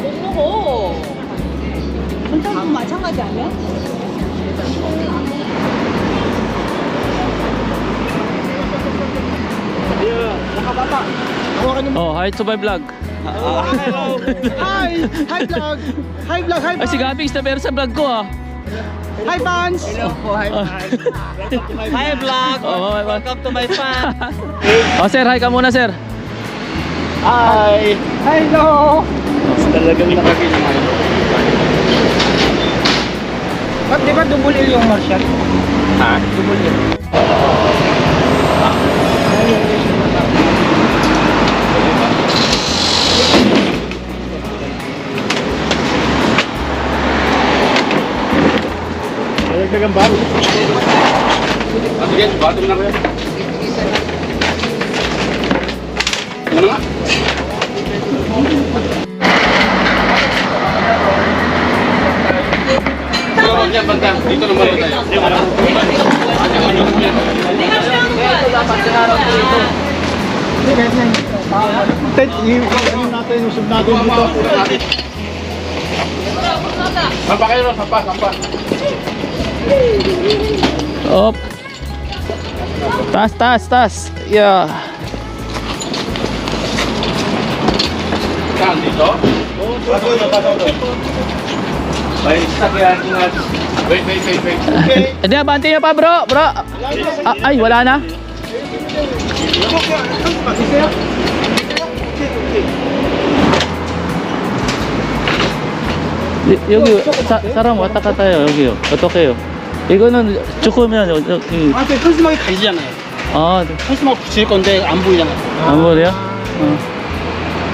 못 먹어. 전장도 마찬가지 아니야? Oh, hi to my vlog. Hello. Hi! Hi vlog! Hi vlog! Hi Ay, si vlog! Gabings na meron sa vlog ko ah. Hi fans! Hi vlog. Oh, Welcome to my fan. oh, sir, hi ka muna, sir. Hi! Hello! Talagang nakagilman. Ba't di ba double L yung Marshall? Ha? Double L. Nagdagang bago. Sige, bato na ko yan. Ano nga? Dito banda. Dito naman tayo. Ted, yung natin, usap natin dito. Sampa kayo, sampa. Op. Tas. Yeah. Saan dito? Wait. Hindi, abante nyo pa, bro. Ay, wala na. 여기 사람 왔다 갔다 해요. 여기요. 어떡해요? 이거는 조금이면 여기. 아, 현수막이 가리잖아요. 아, 현수막 붙일 건데 안 보이잖아요. 안 보여요?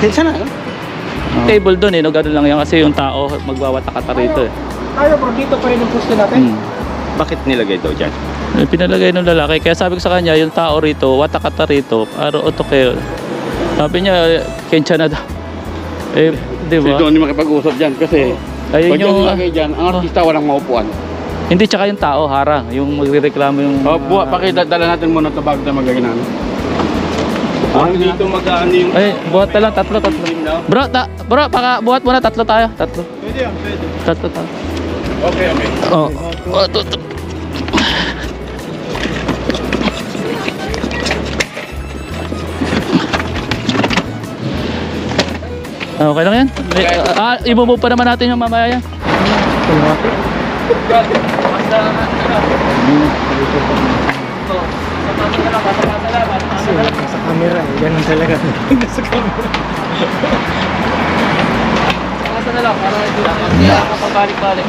괜찮아요? Table doon eh, no? Ganun lang yan kasi yung tao magwawatakata rito eh. Tayo, bro, dito pa rin ang pusto natin. Bakit nilagay ito dyan? Pinalagay ng lalaki, kaya sabi ko sa kanya, yung tao rito, watakata rito, aro otoke. Sabi niya, kensya na daw. Eh, di ba? Ito hindi makipag-usap dyan kasi Ayun pag yung yung, nilagay dyan, ang artista walang maupuan. hindi, tsaka yung tao, harang. Yung magrereklamo yung... Pakidala natin muna ito bago tayo magaginaan. Dito mag-ano yung... Ay, buhat na lang, tatlo. Bro, buhat muna, tatlo tayo. Pwede yan, pwede. Tatlo tayo. Okay. Oh, to. Okay lang yan? I-move pa naman natin yung mamaya yan. Sa camera, ganun talaga. Sa camera. Pasa na lang, para hindi na kapabalik-balik.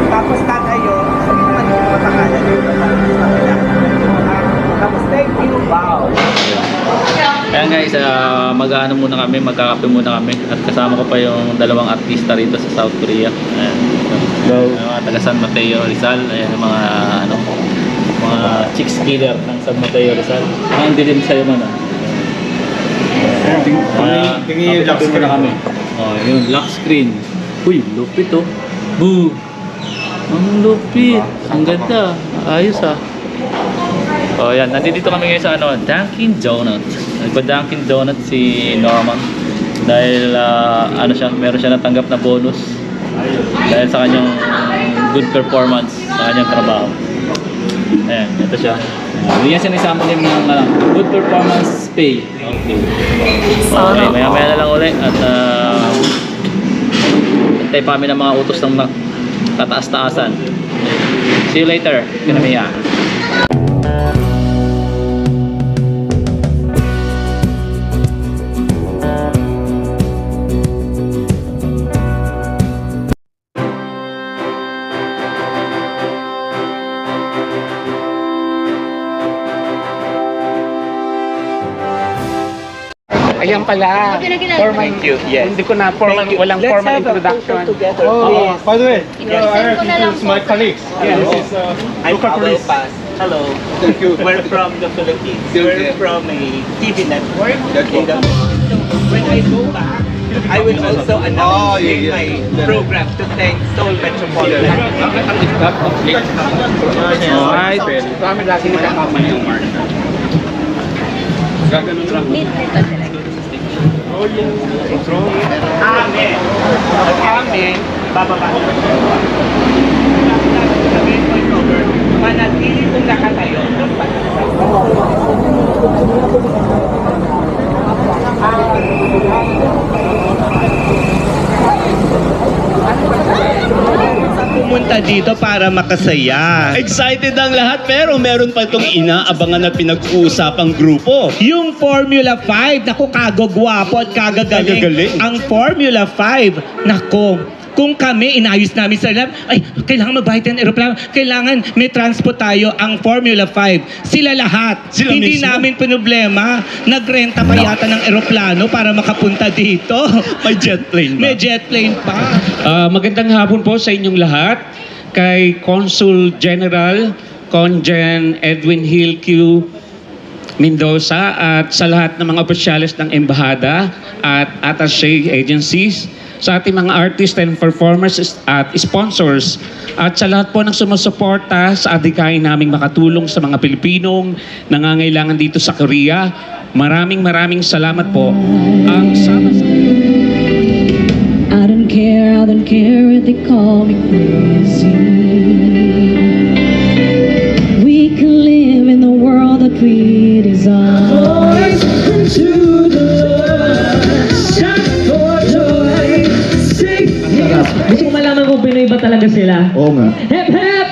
Tapos tatayo, sabi naman yung matakalan tapos thank you. Wow. Ayan guys, mag-ano muna kami, magkakape muna kami. At kasama ko pa yung dalawang artista rito sa South Korea. Ayan. Mga taga San Mateo Rizal. Ayan yung mga chicks killer ng San Mateo Rizal. Ang dilim sa'yo man ah. Tingin yung lock screen na kami. Oh, yun, lock screen. Uy, lupit oh. Boo! Ang lupit. Ang ganda. Ayos ah. Oh, yan. Nandito kami ngayon sa Dunkin Donuts. Nagpa-Dunkin Donuts si Norman. Dahil meron siya natanggap na bonus. Dahil sa kanyang good performance sa kanyang trabaho. Ayan, ito siya. Yan sinisama niya ng good performance pay. Okay. Okay, maya-maya na lang ulit. At hintay pa kami ng mga utos ng tataas-taasan. See you later. Kinamiya. Ayan pala. For my yes. Hindi ko na walang formal introduction. Together. By the way, I-present ko na lang my colleagues. I'm Local police. Hello. Thank you. We're from the Philippines. Okay. We're from a TV network. When I go back, I will also announce in my program to thank Seoul Metropolitan. Alright. Kami lagi nakakama yung Mark. Gaganon lang. Amen. Amen. Bababa. Sabihin mo yung Robert, manatili kung nakatayo. Pumunta dito para makasaya. Excited ang lahat pero meron pa itong inaabangan na pinag-uusapang grupo. Yung Formula 5, naku, kagagwapo at kagagaling. Kagagaling. Ang Formula 5, naku, kung kami inayos namin sa lab, ay, kailangan magbayad ng aeroplano, kailangan may transport tayo, ang Formula 5. Sila lahat. Sila Hindi mismo. namin problema. Nagrenta pa yata ng aeroplano para makapunta dito. May jet plane ba? May jet plane pa. Magandang hapon po sa inyong lahat. Kay Consul General Conjen Edwin Hill Q. Mendoza at sa lahat ng mga opisyalis ng embahada at attaché agencies, sa ating mga artists and performers at sponsors, at sa lahat po ng sumusuporta sa adhikain naming makatulong sa mga Pilipinong nangangailangan dito sa Korea. Maraming salamat po. Ang sama sa I don't care if they call me crazy. We can live in the world that we desire. Gusto ko malaman kung Pinoy ba talaga sila. Oo nga. Hep, hep!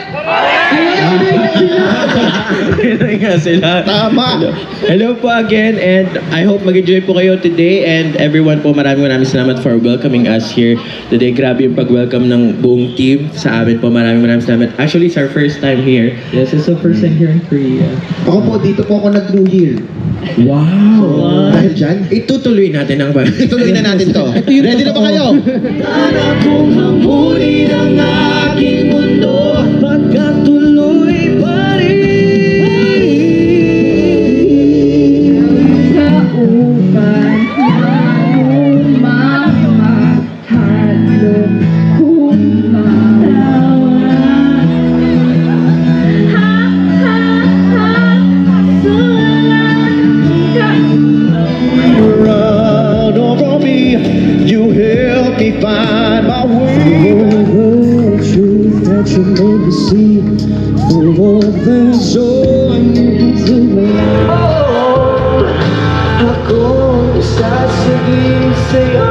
Pinoy nga sila. Tama. Hello po again and I hope mag-enjoy po kayo today and everyone po maraming salamat for welcoming us here today. Grabe yung pag-welcome ng buong team sa amin po. Maraming salamat. Actually, it's our first time here. Yes, it's the first time here in Korea. Ako po, dito po ako nag-Blue Hill. Wow! Dahil dyan, itutuloy natin ang ituloy na natin to. Ready na ba kayo? Para kong hamunin ang aking mundo pagkatuloy pa rin. Kauban na umamahalo kumalawan. Run over me, you help me find my way. The truth that you made me see, for the soul I need to believe. Ako sasaging sa'yo.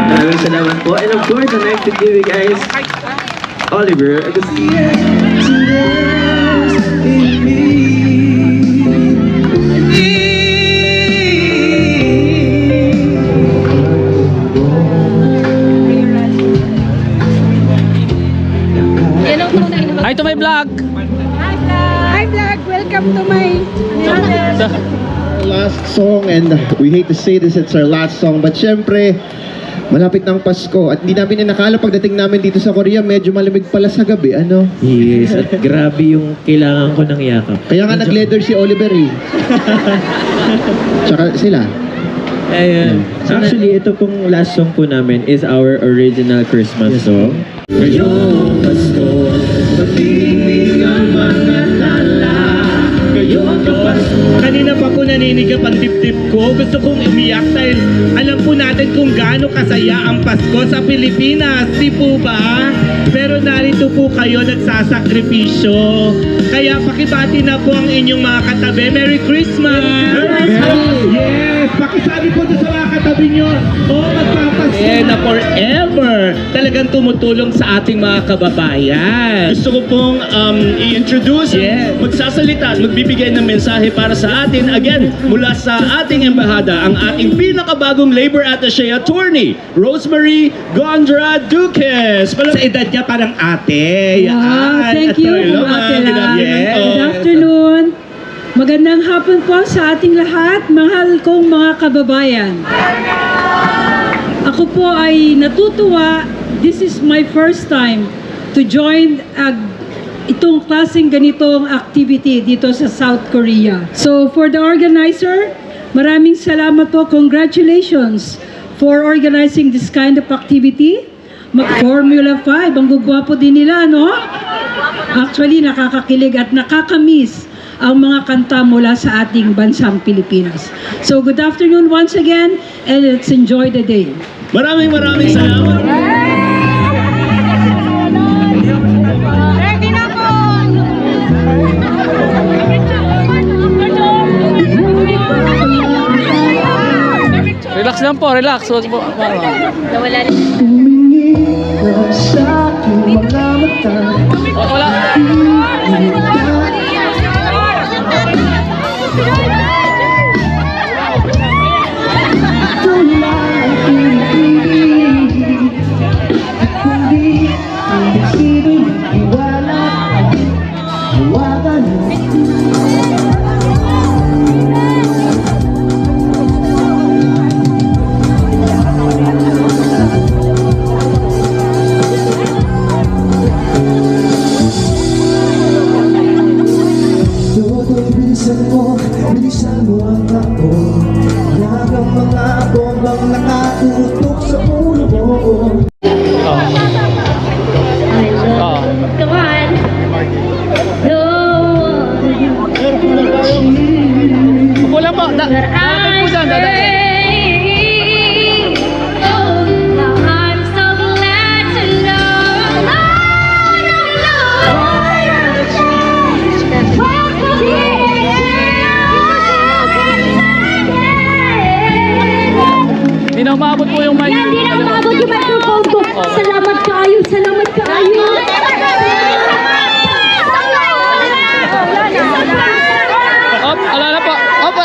Maraming salamat po. And of course, I'd like to give you guys Oliver Agustin. Hi to my vlog! Hi vlog! Welcome to my channel. Last song and we hate to say this, it's our last song but syempre malapit ng Pasko at hindi namin inakala pagdating namin dito sa Korea medyo malamig pala sa gabi, ano? Yes, at grabe yung kailangan ko ng yakap. Kaya nga nag-leather si Oliver eh. Tsaka sila. Ayun. Actually, ito pong last song po namin is our original Christmas song. Ngayong Pasko, pag-ibig ang mga tala. Ngayong Pasko. Kanina pa po naninigap ang dibdib ko. Gusto kong umiyak dahil alam po natin kung gaano kasaya ang Pasko sa Pilipinas. Di po ba? Pero narito po kayo nagsasakripisyo. Kaya pakibati na po ang inyong mga katabi. Merry Christmas! Yes! Pakisabi po sa mga katabi nyo. Oh, magpapasko na forever. Talagang tumutulong sa ating mga kababayan. Gusto ko pong i-introduce, magsasalita at magbibigay ng mensahe para sa atin. Again, mula sa ating embahada, ang ating pinakabagong labor attaché attorney, Rosemary Gondra Duques. Sa edad niya parang ate. Wow, thank you, Ate Lam. Yes. Good afternoon. Magandang hapon po sa ating lahat, mahal kong mga kababayan. Ako po ay natutuwa this is my first time to join itong klaseng ganitong activity dito sa South Korea. So for the organizer, maraming salamat po. Congratulations for organizing this kind of activity. Formula 5, ang gugwapo din nila, no? Actually, nakakakilig at nakakamiss ang mga kanta mula sa ating bansang Pilipinas. So good afternoon once again, and let's enjoy the day. Maraming salamat. Relax lang po, relax. Huwag po. Wala. Bilisan mo ang ako. Hanggang mga bombang nakatutok sa ulo mo. Come on. No. Upo lang po. Dapat po dyan. I'm so glad to know. Hindi na umabot po yung mic. Hindi na umabot yung microphone ko. Salamat kayo. Salamat kayo. Op, ala na po. Op.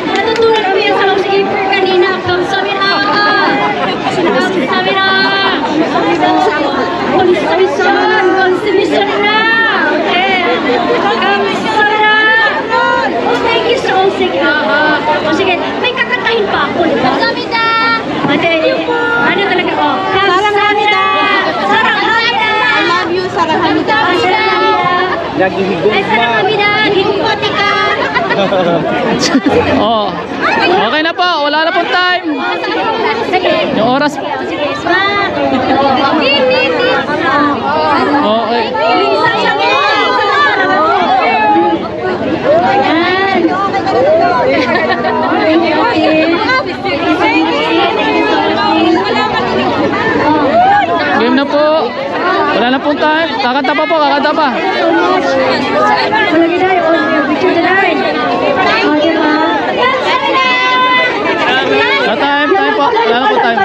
Natutulad ko yan sa mga skipper kanina. Kamsamina! Kamsamina! Konsumisan! Konsumisan na! Kamsamina! Thank you so much. Sige, may kakantahin pa ako. Kamsamina! Ano talaga? Kamsamina! Saranghamida! I love you, Saranghamida! Ay, Saranghamida! Higupati ka! Oh. Okay na po. Wala na pong time. Yung oras. Okay. Game na po. Wala na pong time. Kakanta pa po. Kakanta pa. Time po. Wala na po time.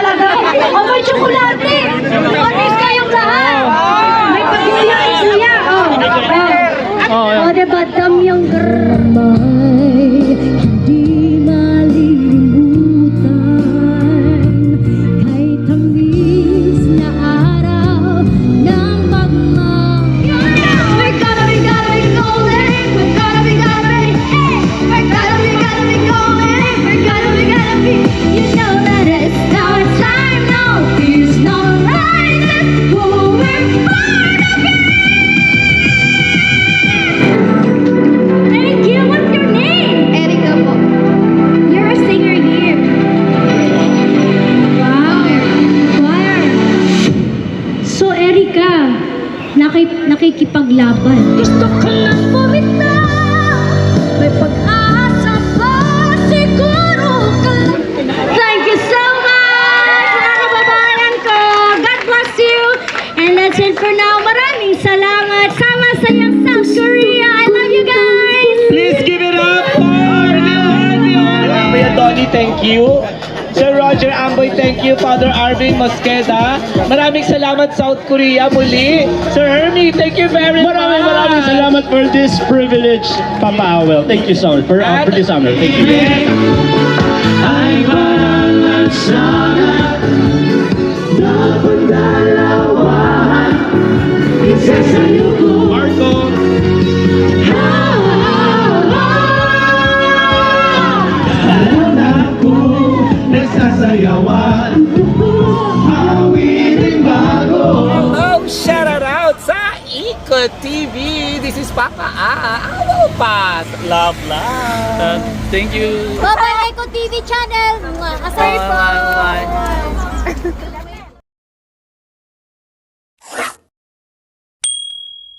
Oh, may tsokolate! Honest kayong lahat! May pag-iayos niya! Oh, diba? Damyang may hindi malilimutan kahit tamis na araw ng magmang. We're gonna be golden! We're gonna be golden! We're gonna be golden! We're gonna be, you know that it's our time now. There's no rising, we're born again. Thank you. What's your name? Erica po. You're a singer here. Wow. Choir. So Erica, nakikipaglaban. Gusto ko lang bumitaw. May pag-asa pa siguro ka. Thank you so much, mga kababayan ko. God bless you. And that's it for now. Maraming salamat. Sama sa iyong South Korea. I love you guys. Please give it up for Kuya Donnie, thank you. Sir Roger Amboy, thank you. Father Arvin Mosqueda. Maraming salamat South Korea muli. Sir Hermie, thank you very much. Maraming salamat for this privilege, Papa Awel. Thank you so much for this honor. Thank you. Ay parang sana na pagdalawan. Isa sa ginawa. Awiting bago. Hello, shout out sa Iko TV. This is Papa Pass. Love. Thank you. Bye-bye, Eco TV channel. Aside po.